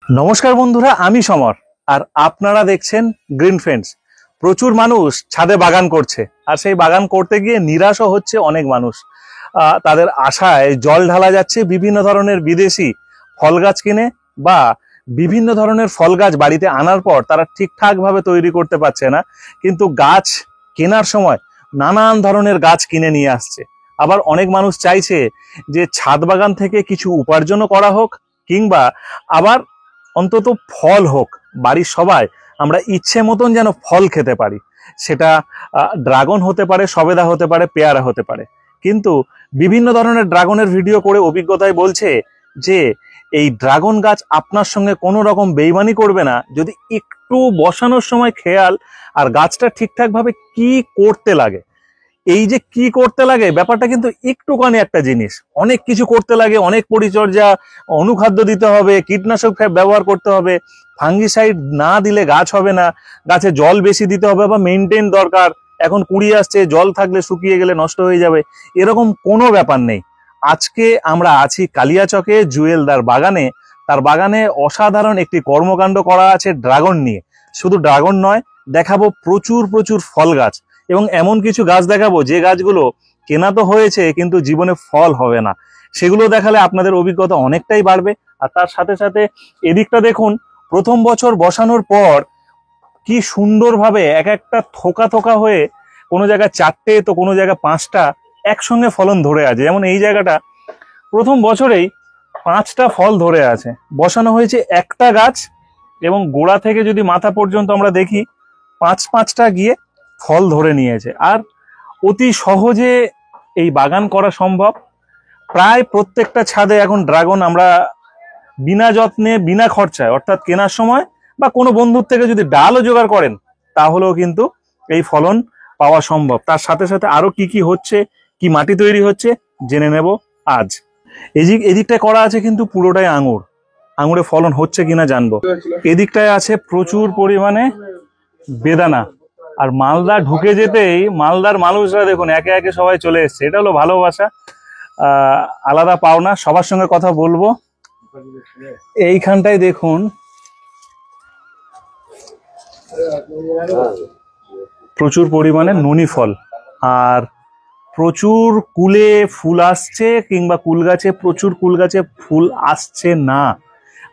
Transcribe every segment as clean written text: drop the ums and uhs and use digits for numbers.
নমস্কার বন্ধুরা, আমি সমর আর আপনারা দেখছেন গ্রিন ফ্রেন্ডস। প্রচুর মানুষ ছাদে বাগান করছে আর সেই বাগান করতে গিয়ে নিরাশও হচ্ছে অনেক মানুষ। তাদের আশায় জল ঢালা যাচ্ছে বিভিন্ন ধরনের বিদেশি ফল গাছ কিনে, বা বিভিন্ন ধরনের ফল গাছ বাড়িতে আনার পর তারা ঠিকঠাক ভাবে তৈরি করতে পারছে না, কিন্তু গাছ কেনার সময় নানান ধরনের গাছ কিনে নিয়ে আসছে। আবার অনেক মানুষ চাইছে যে ছাদ বাগান থেকে কিছু উপার্জনও করা হোক, কিংবা আবার অন্তত ফল হোক, বাড়ির সবাই আমরা ইচ্ছে মতন যেন ফল খেতে পারি। সেটা ড্রাগন হতে পারে, সবেদা হতে পারে, পেয়ারা হতে পারে। কিন্তু বিভিন্ন ধরনের ড্রাগনের ভিডিও করে অভিজ্ঞতায় বলছে যে এই ড্রাগন গাছ আপনার সঙ্গে কোনো রকম বেইমানি করবে না যদি একটু বসানোর সময় খেয়াল আর গাছটা ঠিকঠাক ভাবে কি করতে লাগে। এই যে কি করতে লাগে ব্যাপারটা কিন্তু একটুখানি একটা জিনিস, অনেক কিছু করতে লাগে, অনেক পরিচর্যা, অনুখাদ্য দিতে হবে, কীটনাশক ব্যবহার করতে হবে, ফাঙ্গিসাইড না দিলে গাছ হবে না, গাছে জল বেশি দিতে হবে বা মেনটেন দরকার। এখন কুঁড়ি আসছে, জল থাকলে শুকিয়ে গেলে নষ্ট হয়ে যাবে, এরকম কোনো ব্যাপার নেই। আজকে আমরা আছি কালিয়াচকে জুয়েলদার বাগানে। তার বাগানে অসাধারণ একটি কর্মকাণ্ড করা আছে ড্রাগন নিয়ে। শুধু ড্রাগন নয়, দেখাবো প্রচুর প্রচুর ফল গাছ, এবং এমন কিছু গাছ দেখাবো যে গাছগুলো কেনা তো হয়েছে কিন্তু জীবনে ফল হবে না। সেগুলো দেখালে আপনাদের অভিজ্ঞতা অনেকটাই বাড়বে। আর তার সাথে সাথে এদিকটা দেখুন, প্রথম বছর বসানোর পর কি সুন্দরভাবে এক একটা থোকা থোকা হয়ে কোনো জায়গায় 4টে তো কোনো জায়গায় 5টা একসঙ্গে ফলন ধরে আছে। যেমন এই জায়গাটা প্রথম বছরেই 5টা ফল ধরে আছে। বসানো হয়েছে একটা গাছ, এবং গোড়া থেকে যদি মাথা পর্যন্ত আমরা দেখি 5টা গিয়ে ফল ধরে নিয়েছে। আর অতি সহজে এই বাগান করা সম্ভব। প্রায় প্রত্যেকটা ছাদে এখন ড্রাগন আমরা বিনা যত্নে, বিনা খরচায়, অর্থাৎ কেনার সময় বা কোনো বন্ধুর থেকে যদি ডালও জোগাড় করেন তাহলেও কিন্তু এই ফলন পাওয়া সম্ভব। তার সাথে সাথে আরো কি কি হচ্ছে, কি মাটি তৈরি হচ্ছে জেনে নেব আজ। এদিকটায় করা আছে কিন্তু পুরোটাই আঙুর, আঙুরে ফলন হচ্ছে কিনা জানবো। এদিকটায় আছে প্রচুর পরিমাণে বেদানা। আর মালদা ঢুকে যেতেই মালদার মানুষরা দেখুন একে একে সবাই চলে এসছে। এটা হলো ভালোবাসা, আলাদা পাওনা। সবার সঙ্গে কথা বলবো। এইখানটায় দেখুন প্রচুর পরিমাণে ননি ফল, আর প্রচুর কুলে ফুল আসছে, কিংবা কুল গাছে প্রচুর কুল গাছে ফুল আসছে না,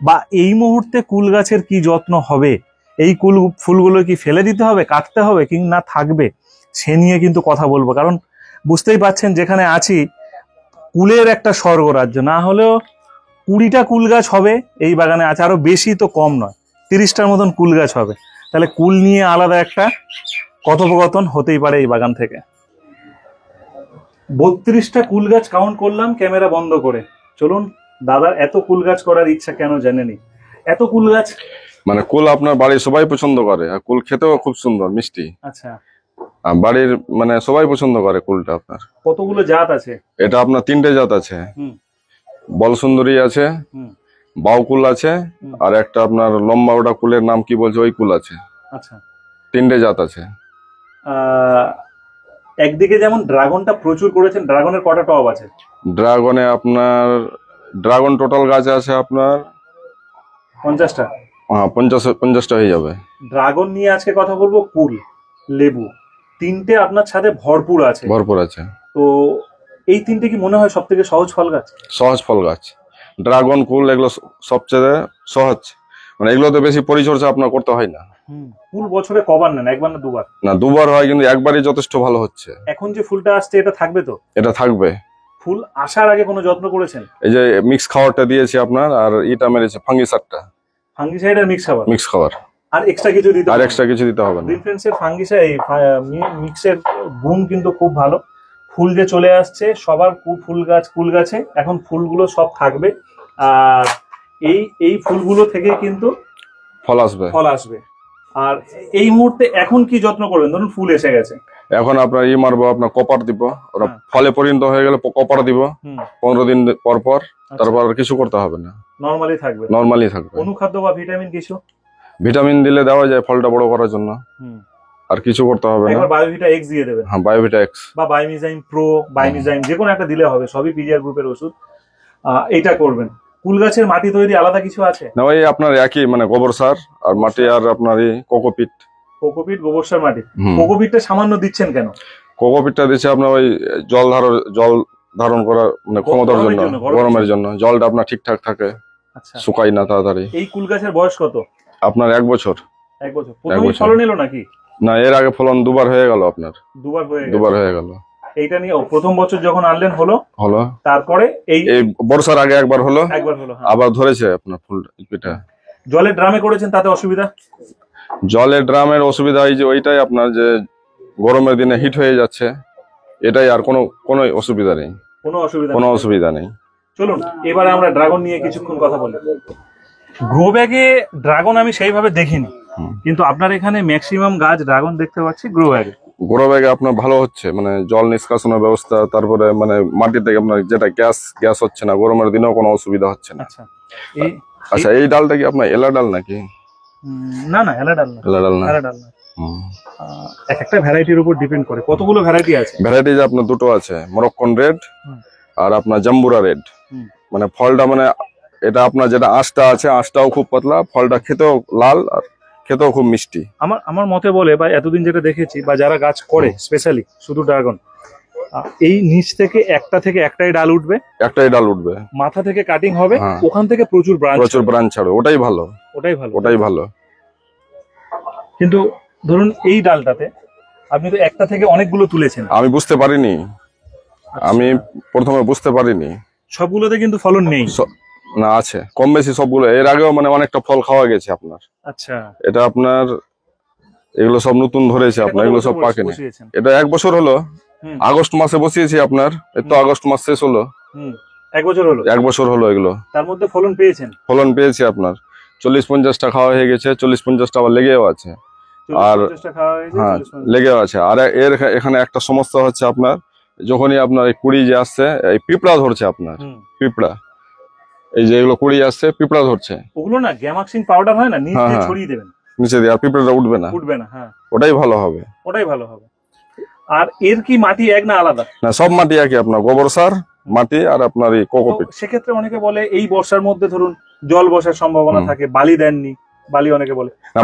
বা এই মুহূর্তে কুল গাছের কি যত্ন হবে, এই ফুলগুলো কি ফেলে দিতে হবে, কাটতে হবে, কি না থাকবে, সে নিয়ে কিন্তু কথা বলবো। কারণ বুঝতেই পাচ্ছেন যেখানে আছি কুলের একটা স্বর্গরাজ্য। না হলেও 20টা কুল গাছ হবে এই বাগানে আছে, আরো বেশি তো কম নয়, 30টার মতন কুল গাছ হবে। তাহলে কুল নিয়ে আলাদা একটা কথোপকথন হতেই পারে এই বাগান থেকে। 32টা কুল গাছ কাউন্ট করলাম ক্যামেরা বন্ধ করে। চলুন, দাদার এত কুল গাছ করার ইচ্ছা কেন জানেনি? এত কুল গাছ মানে কুল আপনার বাড়ির সবাই পছন্দ করে, আর কুল খেতেও খুব সুন্দর মিষ্টি। আচ্ছা, বাড়ির মানে সবাই পছন্দ করে কুলটা। আপনার কতগুলো জাত আছে? এটা আপনার 3টে জাত আছে। বল সুন্দরী আছে, বাউ কুল আছে, আর একটা আপনার লম্বা ওটা কুলের নাম কি বলছে ওই কুল আছে। আচ্ছা, 3টে জাত আছে। একদিকে যেমন ড্রাগনটা প্রচুর করেছেন, ড্রাগনের কটা টব আছে? ড্রাগনে আপনার ড্রাগন টোটাল গাছ আছে আপনার 50টা। হ্যাঁ, 50টা হয়ে যাবে। ড্রাগন নিয়ে আজকে কথা বলবো। কুল, লেবু, 3টে আপনার ছাদে ভরপুর আছে। ভরপুর আছে। তো এই 3টে কি মনে হয় সব থেকে সহজ ফল গাছ? সহজ ফল গাছ ড্রাগন, কুল, এগুলো সবচেয়ে সহজ। মানে এগুলোতে বেশি পরিচর্যা আপনার করতে হয় না। ফুল বছরে কবার নেন? একবার না দুবার? না, দুবার হয়, কিন্তু একবারই যথেষ্ট ভালো হচ্ছে। এখন যে ফুলটা আসছে এটা থাকবে তো? এটা থাকবে। ফুল আসার আগে কোনো যত্ন করেছেন? এই যে মিক্স খাবারটা দিয়েছি আপনার, আর এটা মেরেছে ফাঙ্গিসাইডটা। ফাঙ্গিসাইড আর মিক্স খাবার, আর এক্সট্রা কিছু দিতে? আর এক্সট্রা কিছু দিতে হবে না। ডিফারেন্সের ফাঙ্গিসাইড মিক্সের গুণ কিন্তু খুব ভালো। ফুল যে চলে আসছে সবার কুল গাছে এখন ফুলগুলো সব থাকবে, আর এই ফুলগুলো থেকে কিন্তু ফল আসবে। আর এই মুহূর্তে এখন কি যত্ন করবেন? ধরুন ফুল এসে গেছে, এখন আপনার মারবো, আপনার কপার দিব। ওরা ফলে পরিণত হয়ে গেলে কপার দিব 15 দিন পর পর। তারপর আর কিছু করতে হবে না, নরমালি থাকবে। অনুখাদ্য বা ভিটামিন কিছু? ভিটামিন দিলে দেওয়া যায় ফলটা বড় করার জন্য, আর কিছু করতে হবে না। বায়োভিটা এক্স দিয়ে দেবেন। হ্যাঁ, বায়োভিটা এক্স বা বায়োমিজাইম প্রো, বায়োমিজাইম যে কোনো একটা দিলে হবে, সবই পিজিআর গ্রুপের ওষুধ। এটা করবেন। কুল গাছের মাটি তৈরি আলাদা কিছু আছে? না ওই আপনার একই মানে গোবর সার আর মাটি আর আপনার এই কোকোপিট। কোকোপিট, গোবর সার, মাটি। হুম। কোকোপিটটা সামান্য দিচ্ছেন কেন? কোকোপিটটা দিচ্ছে আপনার ওই জল ধারণ করার মানে ক্ষমতার গরমের জন্য, জন্য, গরমের গরমের জন্য জলটা আপনার ঠিকঠাক থাকে, আচ্ছা। শুকায় না তাড়াতাড়ি। এই কুল গাছের বয়স কত? আপনার 1 বছর। 1 বছর। প্রথমেই ফলন এলো নাকি? না, এর আগে ফলন দুবার হয়ে গেল আপনার। দুবার হয়ে গেল। এইটা নিয়ে প্রথম বছর যখন আনলেন হলো, তারপরে এই বর্ষার আগে একবার হলো, হ্যাঁ। আবার ধরেছে আপনার ফুল পিঠা। জলের ড্রামে করেছেন, তাতে অসুবিধা? জলের ড্রামের অসুবিধা এই যে ওইটাই আপনার যে গরমের দিনে হিট হয়ে যাচ্ছে, এটাই, আর কোনো অসুবিধা নেই। কোনো অসুবিধা নেই। চলুন এবারে আমরা ড্রাগন নিয়ে কিছুক্ষণ কথা বলি। গ্রো ব্যাগে ড্রাগন আমি সেইভাবে দেখিনি, কিন্তু আপনার এখানে ম্যাক্সিমাম গাছ ড্রাগন দেখতে পাচ্ছি গ্রো ব্যাগে। গ্রো ব্যাগে আপনার ভালো হচ্ছে, মানে জল নিষ্কাশনের ব্যবস্থা, তারপরে মানে মাটি থেকে আপনার যেটা গ্যাস হচ্ছে না, গরমের দিনেও কোনো অসুবিধা হচ্ছে না। আচ্ছা, এই ডালটা কি আপনার এলা ডাল নাকি? না না, এলা ডাল না। এলা ডাল না। এক একটা ভ্যারাইটির উপর ডিপেন্ড করে। কতগুলো ভ্যারাইটি আছে? ভ্যারাইটি আপনার দুটো আছে, মরক্কন রেড আর আপনার জাম্বুরা রেড। মানে ফলটা মানে এটা আপনার যেটা আঁশটা আছে, আঁশটাও খুব পাতলা, ফলটা খেতেও লাল আর খেতেও খুব মিষ্টি। আমার মতে বলে, বা এতদিন যেটা দেখেছি, বা যারা গাছ করে স্পেশালি শুধু ড্রাগন, এই নিচ থেকে একটাই ডাল উঠবে, মাথা থেকে কাটিং হবে, ওখান থেকে প্রচুর ব্রাঞ্চ ছাড়বে। ওটাই ভালো। কিন্তু ধরুন এই ডালটাতে আপনি তো একটা থেকে অনেকগুলো তুলেছেন। আমি বুঝতে পারিনি, আমি প্রথমে বুঝতে পারিনি। সবগুলোতে কিন্তু ফলন নেই না, আছে কম বেশি সবগুলো। এর আগেও মানে অনেকটা ফল খাওয়া গেছে আপনার। আচ্ছা, এটা আপনার এগুলো সব নতুন ধরেছে আপনার, এগুলো সব পাকেনি। এটা 1 বছর হলো, আগস্ট মাসে বসিয়েছি আপনার। এই তো আগস্ট মাস শেষ হলো। 1 বছর হলো। 1 বছর হলো এগুলো। তার মধ্যে ফলন পেয়েছেন? ফলন পেয়েছি আপনার 40-50টা খাওয়া হয়ে গেছে, 40-50টা আবার লেগেও আছে। আর হ্যাঁ, লেগেও আছে। আর এর এখানে একটা সমস্যা হচ্ছে আপনার, যখনই আপনার এই কুড়ি যে আসছে, এই পিঁপড়া ধরছে আপনার। পিঁপড়া, এই যে এগুলো কুড়ি আসছে, পিঁপড়া ধরছে। ওগুলো না গ্যামাক্সিন পাউডার হয় না, নিচে ছড়িয়ে দেবেন, নিচে দিয়ে, আর পিঁপড়াটা উঠবে না। হ্যাঁ, ওটাই ভালো হবে। আর এর কি মাটি এক না আলাদা? না, সব মাটি একই, আপনার গোবর সার মাটি আর আপনার এই কোকোপিট। সেক্ষেত্রে অনেকে বলে এই বর্ষার মধ্যে ধরুন জল বসার সম্ভাবনা থাকে, বালি দেননি, বালি অনেকে বলে। না,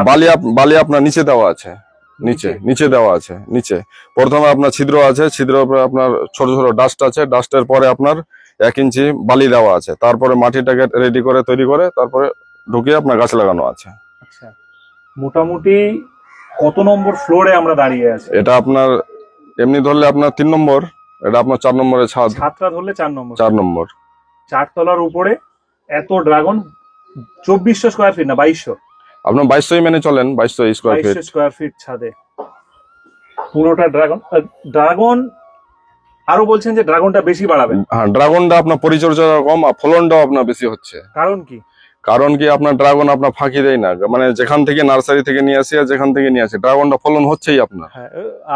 বালি আপনার নিচে দেওয়া আছে, নিচে দেওয়া আছে। নিচে প্রথমে আপনার ছিদ্র আছে, ছিদ্রের উপরে আপনার ছোট ছোট ডাস্ট আছে, ডাস্টের পরে আপনার 1 ইঞ্চি বালি দেওয়া আছে, তারপরে মাটিটাকে রেডি করে তৈরি করে তারপরে ঢুকিয়ে আপনার গাছ লাগানো আছে। আচ্ছা, মোটামুটি কত নম্বর ফ্লোরে আমরা দাঁড়িয়ে আছি? এটা আপনার এমনি ধরলে আপনার 3 নম্বর, এটা আপনার 4 নম্বরের ছাদটা ধরলে 4 নম্বর। 4 নম্বর, 4 তলার উপরে এত ড্রাগন। 2400 স্কোয়ার ফিট না 2200? আপনার 2200 মেনে চলেন, 2200 স্কোয়ার ফিট ছাদে পুরোটা ড্রাগন। আরো বলছেন যে ড্রাগনটা বেশি বাড়াবেন? হ্যাঁ, ড্রাগনটা আপনার পরিচর্যা কম আর ফলনটাও আপনার বেশি হচ্ছে। কারণ কি আপনার ড্রাগন আপনার ফাঁকি দেয় না, মানে যেখান থেকে নার্সারি থেকে নিয়ে আসি আর যেখান থেকে নিয়ে আসি, ড্রাগনটা ফলন হচ্ছেই আপনার।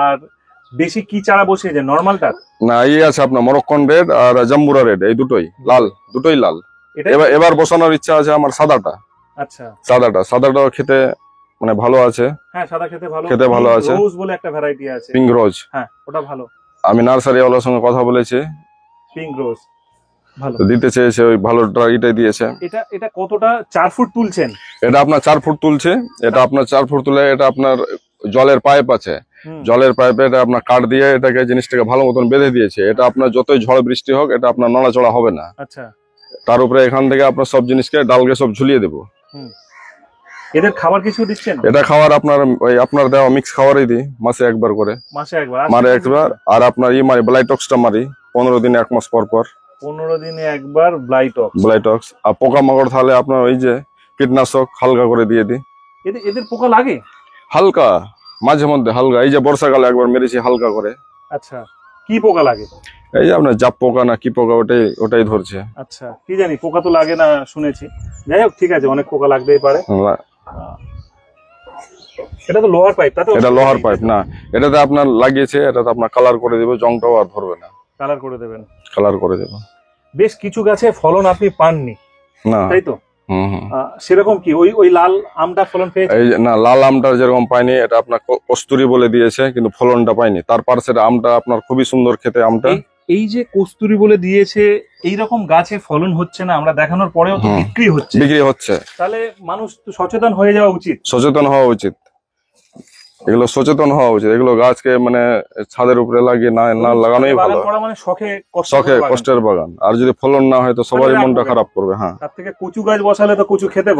আর বেশি কি চারা বসিয়েছে? নরমালটা না, এই আছে আপনার মরক্কন রেড আর জাম্বুরা রেড, এই দুটোই লাল। এবার বসানোর ইচ্ছা আছে আমার সাদাটা। আচ্ছা, সাদাটাও খেতে মানে ভালো আছে। হ্যাঁ, সাদা খেতে ভালো আছে। রোজ বলে একটা ভ্যারাইটি আছে, পিঙ্ক রোজ। হ্যাঁ, ওটা ভালো। আমি নার্সারি ওয়ালার সঙ্গে কথা বলেছি, পিঙ্ক রোজ ভালো দিতে চেয়েছে, ওই ভালো ড্রাগনটাই দিয়েছে। এটা কতটা 4 ফুট তুলছেন? এটা আপনার 4 ফুট তুলছে। এটা আপনার 4 ফুট তুলে, এটা আপনার জলের পাইপ আছে, জলের পাইপে এটা আপনার কাঠ দিয়ে এটাকে জিনিসটাকে ভালো মতন বেঁধে দিয়েছে। এটা আপনার যতই ঝড় বৃষ্টি হোক, এটা আপনার নড়াচড়া হবে না। আচ্ছা, তার উপরে এখান থেকে আপনার সব জিনিসকে ডালকে সব ঝুলিয়ে দেবো। এদের খাবার কিছু দিচ্ছেন? এটা খাবার আপনার ওই আপনার দেওয়া মিক্স খাবারই দিই, মাসে একবার করে। মারে একবার। আর আপনার মারি ব্লাইটক্সটা মারি 15 দিনে 1 মাস পর। 15 দিনে একবার ব্লাইটক্স। আর পোকামাকড় তাহলে আপনার ওই যে কীটনাশক হালকা করে দিয়ে দিই। এদের পোকা লাগে? হালকা, মাঝে মধ্যে হালকা। এই যে বর্ষাকালে একবার মেরেছি হালকা করে। আচ্ছা, কি পোকা লাগে? এই যে আপনার জাপ পোকা না কি পোকা, ওটাই ধরছে। আচ্ছা, কি জানি, পোকা তো লাগে না শুনেছি। যাই হোক, ঠিক আছে, অনেক পোকা লাগতেই পারে। এটা তো লোহার পাইপ, তাতে? এটা লোহার পাইপ না, এটাতে আপনার লাগিয়েছে, এটাতে আপনার কালার করে দেবে, জংটাও আর ধরবে না। কালার করে দেবেন? কালার করে দেবো। বেশ কিছু গাছে ফলন আপনি পাননি না, তাই তো? সেরকম কি ওই লাল আমটা ফলন পেয়েছে? না, লাল আমটা যেরকম পাইনি, এটা আপনার কস্তুরি বলে দিয়েছে, কিন্তু ফলনটা পাইনি। তার পাশে আমটা আপনার খুবই সুন্দর খেতে। আমটা এই যে কস্তুরি বলে দিয়েছে, এই রকম গাছে ফলন হচ্ছে না, আমরা দেখানোর পরেও তো বিক্রি হচ্ছে, তাহলে মানুষ তো সচেতন হয়ে যাওয়া উচিত। সচেতন হওয়া উচিত, এগুলো সচেতন হওয়া উচিত। এগুলো গাছকে মানে ছাদের উপরে লাগিয়ে না লাগানোই ভালো। মানে শখে কষ্টের বাগান, আর যদি ফলন না হয় তো সবারই মনটা খারাপ করবে। হ্যাঁ, তার থেকে কচু গাছ বসালে তো কচু খেতে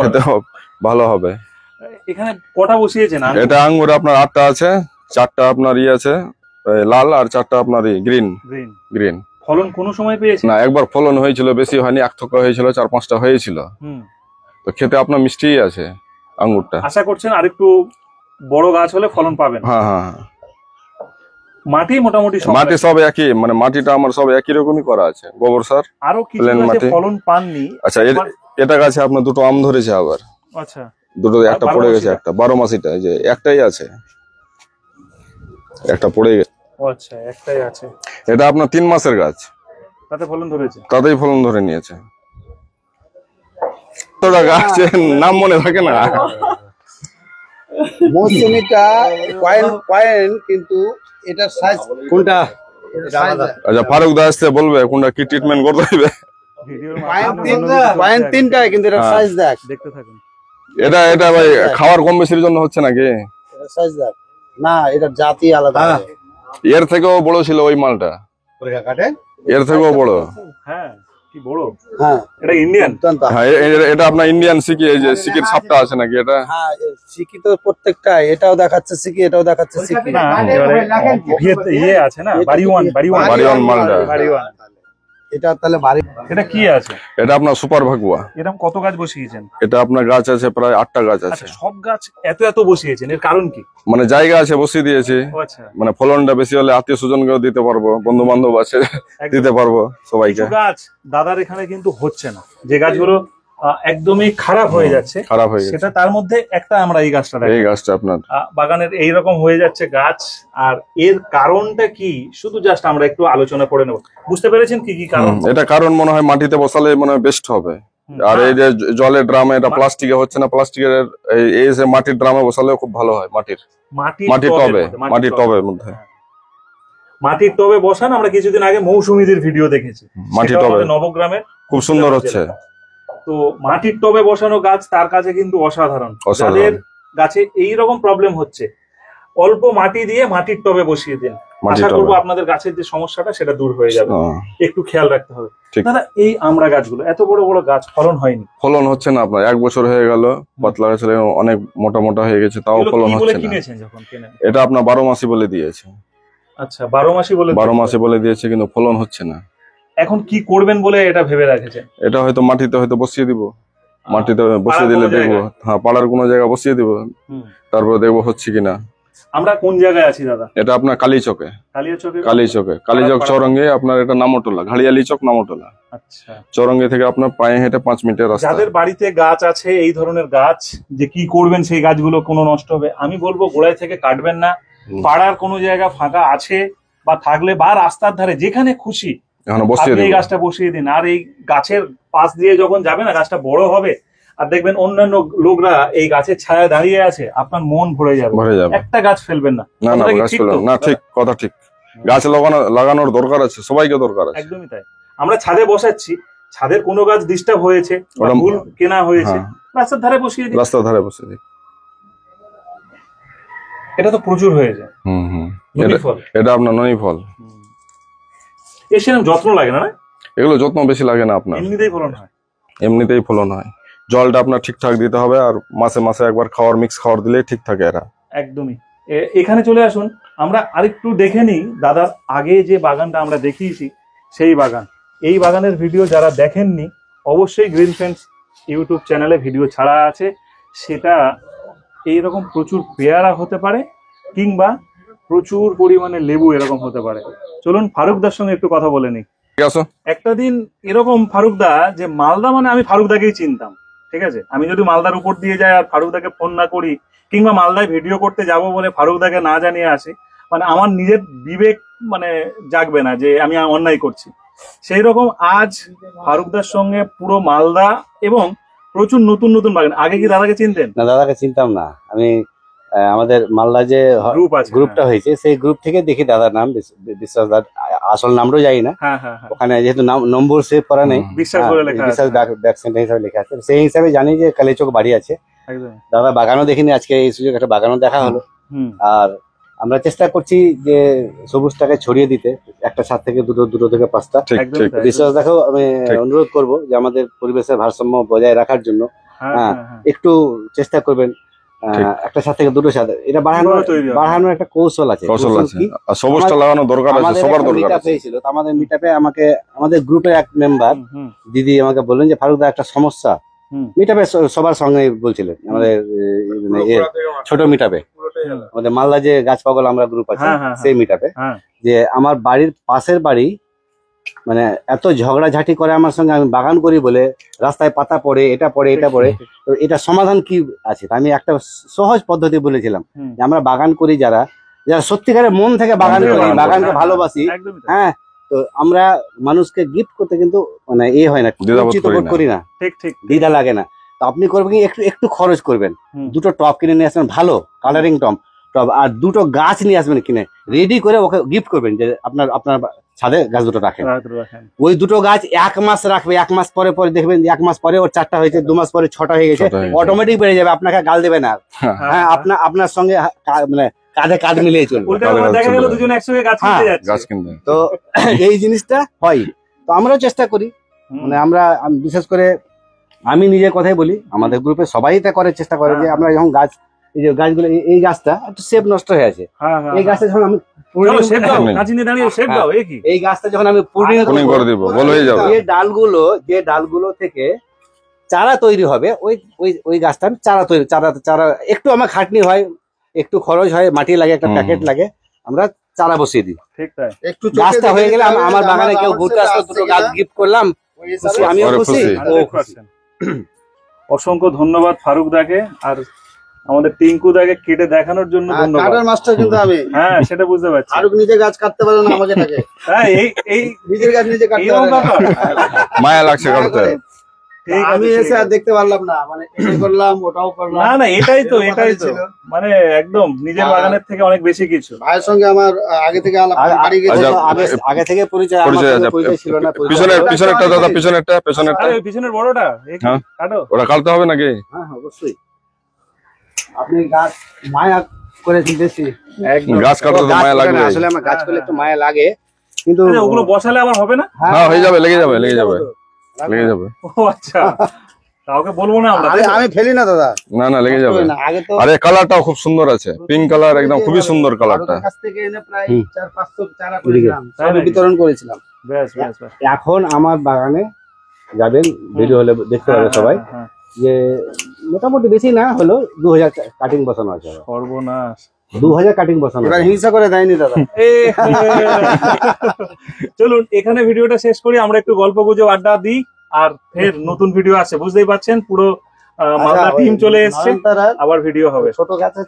ভালো হবে। এখানে কটা বসিয়েছেন? এটা আঙ্গুর আপনার 8টা আছে, 4টা আপনার আছে লাল, আর 4টা আপনার গ্রিন। ফলন কোনো সময় পেয়েছে না, একবার ফলন হয়েছিল, বেশি হয়নি, 1 থোকা হয়েছিল, 4-5টা হয়েছিল। তো খেতে আপনার মিষ্টিই আছে আঙ্গুরটা। আশা করছেন আরেকটু বড় গাছ হলে ফলন পাবেন? হ্যাঁ। মাটি মোটামুটি মাটি সব একই, মানে মাটিটা আমার সব একই রকমই করা আছে, গোবর সার। আরো কিছু গাছে ফলন পাননি। আচ্ছা, এটা গাছে আপনার 2টো আম ধরেছে আবার। আচ্ছা, 2টো, একটা পড়ে গেছে, একটা 12 মাসিটা, এই যে একটাই আছে, একটা পড়ে গেছে। আচ্ছা, একটাই আছে। এটা আপনার 3 মাসের গাছ, তাতে ফলন ধরেছে? তাতেই ফলন ধরে নিয়েছে। তোটা গাছের নাম মনে থাকে না। মৌসুমিটা পয়েন্ট, কিন্তু এটার সাইজ কোনটা? আচ্ছা, ফারুক দা আসতে বলবে কোনটা কি ট্রিটমেন্ট করতে হবে। পয়েন্ট 3টায়, কিন্তু এটার সাইজ দেখ, দেখতে থাকুন। এটা ভাই খাওয়ার কম বেশির জন্য হচ্ছে নাকি? এটার সাইজ দেখ না, এটার জাতি আলাদা। এর থেকেও বড় ছিল ওই মালটা, এর থেকেও বড়। হ্যাঁ, কি বড়। হ্যাঁ, এটা ইন্ডিয়ান। হ্যাঁ, এটা আপনার ইন্ডিয়ান সিকি, এই যে সিকির ছাপটা আছে নাকি এটা? হ্যাঁ, সিকি তো প্রত্যেকটা, এটাও দেখাচ্ছে সিকি, এটাও দেখাচ্ছে সিকি। না, ইয়ে আছে না, বাড়িওয়ান মালটা। এটা তাহলে বাড়ি। এটা কি আছে? এটা আপনার সুপার ভাগুয়া। এরকম কত গাছ বসিয়েছেন? এটা আপনার গাছ আছে প্রায় 8টা গাছ আছে। সব গাছ এত বসিয়েছেন, এর কারণ কি? মানে জায়গা আছে, বসিয়ে দিয়েছি। আচ্ছা, মানে ফলনটা বেশি হলে আত্মীয় স্বজনকেও দিতে পারবো, বন্ধু বান্ধব আছে দিতে পারবো সবাইকে। গাছ দাদার এখানে কিন্তু হচ্ছে না, যে গাছগুলো একদমই খারাপ হয়ে যাচ্ছে, সেটা তার মধ্যে একটা আমরা এই গাছটা দেখি। এই গাছটা আপনার বাগানের এইরকম হয়ে যাচ্ছে গাছ, আর এর কারণটা কি শুধু জাস্ট আমরা একটু আলোচনা করে নেব। বুঝতে পেরেছেন কি কি কারণ? এটা কারণ মনে হয় মাটিতে বসালে মনে হয় বেস্ট হবে। আর এই যে জলের ড্রামে, এটা প্লাস্টিকে হচ্ছে না, প্লাস্টিকের এই যে মাটির ড্রামে বসালেও খুব ভালো হয়। মাটির টবের মধ্যে মাটির টবে বসান। আমরা কিছুদিন আগে মৌসুমীদের ভিডিও দেখেছি, মাটির টবে নবগ্রামের, খুব সুন্দর হচ্ছে। তো মাটির টবে বসানো গাছ তার কাছে কিন্তু অসাধারণ। যাদের গাছে এইরকম প্রবলেম হচ্ছে, অল্প মাটি দিয়ে মাটির টবে বসিয়ে দিন, আশা করবো আপনাদের গাছের যে সমস্যাটা সেটা দূর হয়ে যাবে। একটু খেয়াল রাখতে হবে। দাদা, এই আমরা গাছগুলো এত বড় বড় গাছ, ফলন হয়নি? ফলন হচ্ছে না আপনার, 1 বছর হয়ে গেল, পাতলা গাছ অনেক মোটা হয়ে গেছে, তাও ফলন হচ্ছে না। কিনেছেন যখন কেনেন? এটা আপনার 12 মাসি বলে দিয়েছে। আচ্ছা, 12 মাসি বলে দিয়েছে, কিন্তু ফলন হচ্ছে না। এখন কি করবেন বলে এটা ভেবে রেখেছেন? এটা হয়তো মাটিতে বসিয়ে দিব, মাটিতে বসিয়ে দিলে দেখবো। হ্যাঁ, পাড়ার কোনো জায়গায় বসিয়ে দিব, তারপর দেখবো হচ্ছে কিনা। আমরা কোন জায়গায় আছি দাদা? এটা আপনার কালীচকে, কালীচক চৌরঙ্গে, আপনার এটা নামটোলা, ঘাড়িয়ালি চক নামটোলা। আচ্ছা, চৌরঙ্গে থেকে আপনার পায়ে হেঁটে 5 মিনিটের রাস্তা। যাদের বাড়িতে গাছ আছে এই ধরনের গাছ, যে কি করবেন সেই গাছগুলো কোনো নষ্ট হবে, আমি বলবো গোড়ায় থেকে কাটবেন না। পাড়ার কোনো জায়গা ফাঁকা আছে বা থাকলে, বা রাস্তার ধারে, যেখানে খুশি এই গাছটা বসিয়ে দিন। আর এই গাছের পাশ দিয়ে যখন যাবে না, গাছটা বড় হবে, আর দেখবেন অন্যান্য লোকরা এই গাছের ছায়া দাঁড়িয়ে আছে, আপনার মন ভরে যাবে। একটা গাছ ফেলবেন না। না, ঠিক কথা, ঠিক। গাছ লাগানোর দরকার আছে, সবাইকে দরকার আছে। একদমই তাই। আমরা ছাদে বসাচ্ছি, ছাদের কোনো গাছ ডিস্টার্ব হয়েছে, ভুল কেনা হয়েছে, রাস্তার ধারে বসিয়ে দিই। এটা তো প্রচুর হয়েছে। এটা আপনার ননি ফল। সেরকম যত্ন লাগে না? এগুলো যত্ন বেশি লাগে না আপনার, এমনিতেই ফলন হয়। জলটা আপনার ঠিকঠাক দিতে হবে, আর মাসে মাসে একবার মিক্স খাওয়ার দিলে ঠিক থাকে এরা। একদমই। এখানে চলে আসুন, আমরা আরেকটু দেখে নিই দাদার আগে যে বাগানটা আমরা দেখিয়েছি সেই বাগান। এই বাগানের ভিডিও যারা দেখেননি, অবশ্যই গ্রিন ফ্রেন্ডস ইউটিউব চ্যানেলে ভিডিও ছাড়া আছে। সেটা এইরকম প্রচুর পেয়ারা হতে পারে, কিংবা প্রচুর পরিমাণে লেবু এরকম হতে পারে। চলুন ফারুকদার সঙ্গে একটু কথা বলে নিই। একটা দিন এরকম ফারুকদা, যে মালদা মানে আমি ফারুকদাকেই চিনতাম, ঠিক আছে? আমি যদি মালদার উপর দিয়ে যাই আর ফারুকদাকে ফোন না করি, কিংবা মালদায় ভিডিও করতে যাব বলে ফারুকদাকে না জানিয়ে আসি, মানে আমার নিজের বিবেক মানে জাগবে না যে আমি অন্যায় করছি। সেই রকম আজ ফারুকদার সঙ্গে পুরো মালদা এবং প্রচুর নতুন নতুন বাগান। আগে কি দাদাকে চিনতেন? না, দাদাকে চিনতাম না। আমি আমাদের মালদা যে গ্রুপ আছে, গ্রুপটা হয়েছে সেই গ্রুপ থেকে দেখি দাদার নাম বিশ্বাস দার আসল নামটাও জানি না, হ্যাঁ হ্যাঁ হ্যাঁ, ওখানে যেহেতু নম্বর সেভ করা নেই, বিশ্বাস করে লেখা আছে। বিশ্বাস ব্যাক সেন্টার হিসাবে লেখা আছে, সেই হিসাবে জানি যে কালীচক বাড়ি আছে। একদম। দাদা বাগানও দেখিনি, আজকে এই সুযোগ একটা বাগানও দেখা হলো। হুম, আর আমরা চেষ্টা করছি যে সবুজটাকে ছড়িয়ে দিতে, একটা 7 থেকে দুটো থেকে 5টা। ঠিক একদম ঠিক তাই। বিশ্বাস দেখো আমি ঠিক। অনুরোধ করব যে আমাদের পরিবেশের ভারসাম্য বজায় রাখার জন্য হ্যাঁ হ্যাঁ, হ্যাঁ হ্যাঁ, একটু চেষ্টা করবেন। ঠিক। একটা 7 থেকে দুটো সাথে এটা কিভাবে তৈরি হবে? বাড়ানোর একটা কৌশল আছে। কৌশল আছে, কি? আর সবুজটা লাগানো দরকার আছে, আমাদের সবার একটা দরকার মিটআপ আছে। হয়েছিল, তো আমাদের মিটআপে আমাদের গ্রুপের এক মেম্বার হুম, হুম, দিদি আমাকে বললেন যে ফারুক দা একটা সমস্যা, হুম। মিটআপে সবার সঙ্গে বলছিলেন আমাদের মানে ছোট মিটআপে, আমাদের মালদা যে গাছ পাগল আমরা গ্রুপ আছে হ্যাঁ, হ্যাঁ, সেই মিটআপে, হ্যাঁ। যে আমার বাড়ির পাশের বাড়ি মানে এত ঝগড়াঝাটি করে আমার সঙ্গে, আমি বাগান করি বলে রাস্তায় পাতা পড়ে, এটা পড়ে, এটা পড়ে, তো এটা সমাধান কি আছে? তো আমি একটা সহজ পদ্ধতি বলেছিলাম হুম। যে আমরা বাগান করি, যারা সত্যিকারের মন থেকে বাগান থেকে করি, বাগান বাগানকে করি। ভালোবাসি, একদমই তাই। হ্যাঁ, তো আমরা মানুষকে গিফট করতে কিন্তু মানে হয় না, দ্বিধাবোধ কুঞ্চিত করি বোধ না। করি না, ঠিক ঠিক। দ্বিধা লাগে না। তো আপনি করবেন কি, একটু একটু খরচ করবেন, হুম। দুটো টব কিনে নিয়ে আসবেন, ভালো কালারিং টব, আর দুটো গাছ নিয়ে আসবেন কিনে, রেডি করে ওকে গিফট করবেন যে আপনার ছাদে গাছ দুটো রাখেন। রাখেন। ওই দুটো গাছ 1 মাস রাখবে, 1 মাস পরে পরে দেখবেন 1 মাস পরে ওর 4টা হয়েছে, 2 মাস পরে 6টা হয়ে গেছে, 6টা হয়ে গেছে। অটোমেটিক বেড়ে যাবে, আপনাকে গাল দেবে না। হ্যাঁ, হ্যাঁ, আপনার সঙ্গে মানে কাঁধে কাঁধ মিলিয়ে চলবে। উল্টা আবার দেখা গেল দুজন একসঙ্গে গাছ কিনতে হ্যাঁ, যাচ্ছে। গাছ কিনতে। তো এই জিনিসটা হয়, তো আমরাও চেষ্টা করি, হুম। মানে আমি বিশেষ করে আমি নিজের কথাই বলি, আমাদের গ্রুপে সবাই এটা করার চেষ্টা করে যে হ্যাঁ। আমরা যখন গাছ, এই যে গাছগুলো, এই গাছটা একটু শেপ নষ্ট হয়ে আছে, হ্যাঁ হ্যাঁ, এই গাছটা যখন আমি চলো শেপ দাও, হ্যাঁ। কাঁচি নিয়ে দাঁড়িয়ে শেপ দাও, এ কি? এই গাছটা যখন আমি পূর্ণিমা পুনিং করে দিব, গোল হয়ে যাবে। যে ডালগুলো থেকে চারা তৈরি হবে, ওই গাছটা আমি চারা একটু আমার খাটনি হয়, একটু খরচ হয়, মাটি লাগে, একটা হুম। প্যাকেট লাগে, আমরা চারা বসিয়ে দিই। ঠিক তাই। একটু গাছটা হয়ে গেলে আমার বাগানে কেউ ঘুরতে আসলো, দুটো গাছ গিফট করলাম, খুশি, আমিও ওরা খুশি, খুশি। ও 100%। অসংখ্য ধন্যবাদ ফারুক দাকে, আর আমাদের টিঙ্কু দাকে কেটে দেখানোর জন্য ধন্যবাদ। কাটার মাস্টার কিন্তু আমি, হ্যাঁ সেটা বুঝতে পারছি। ফারুক নিজে গাছ কাটতে পারে না, আমাকে থাকে হ্যাঁ এই নিজের গাছ নিজে কাটতে এরকম পারে না। ব্যাপার। মায়া লাগছে কাটতে। ঠিক আছে, আমি ঠিক এসে আর আছে। দেখতে পারলাম না, মানে এটা করলাম ওটাও করলাম। না না, এটাই তো এরকম এটাই কথা তো ছিল। মানে একদম নিজের আর- বাগানের থেকে অনেক বেশি কিছু। ভাইয়ের সঙ্গে আমার আগে থেকে আলাপ, বাড়ি গেছি। আচ্ছা, আগে থেকে পরিচয়, আমার পরিচয় সঙ্গে আছে। পরিচয় ছিল না, পিছনেরটা দাদা, পিছনেরটা। আরে ওই পিছনের বড়টা এ কি? হ্যাঁ। কাটো। ওটা কাটতে হবে নাকি? হ্যাঁ অবশ্যই, আপনি গাছ মায়া করেছেন বেশি, একদম। গাছ কাটতে তো গাছ মায়া করে লাগবে। না, আসলে আমার গাছ করলে একটু মায়া লাগে, কিন্তু আরে, ওগুলো বসালে আবার হবে না? হ্যাঁ, হয়ে যাবে, লেগে যাবে, লেগে যাবে, লেগে যাবে। ও আচ্ছা, কাউকে বলবো না আমরা। আমি ফেলি না দাদা, না না, লেগে যাবে। না, আগে তো আরে কালারটাও খুব সুন্দর আছে, পিঙ্ক কালার, একদম খুবই সুন্দর কালারটা। ভারতের কাছ থেকে এনে প্রায় হুম। 400-500 চারা করেছিলাম, তাই সব নাকি? বিতরণ করেছিলাম। বেশ বেশ বেশ। এখন আমার বাগানে যাবেন, ভিডিও হলে দেখতে পাবে হ্যাঁ, সবাই, হ্যাঁ, হ্যাঁ। যে মোটামুটি বেশি না হলো 2000 কাটিং বসানো আছে, সর্বনাশ। 2000 কাটিং বসানো এবার আছে। হিংসা করে দেয়নি দাদা। চলুন এখানে ভিডিওটা শেষ করি, আমরা একটু গল্প গুজব আড্ডা দিই, আর ফের নতুন ভিডিও আছে, বুঝতেই পারছেন পুরো মালদা টিম চলে এসছে, নয়নতারার আবার ভিডিও হবে। ছোট গাছের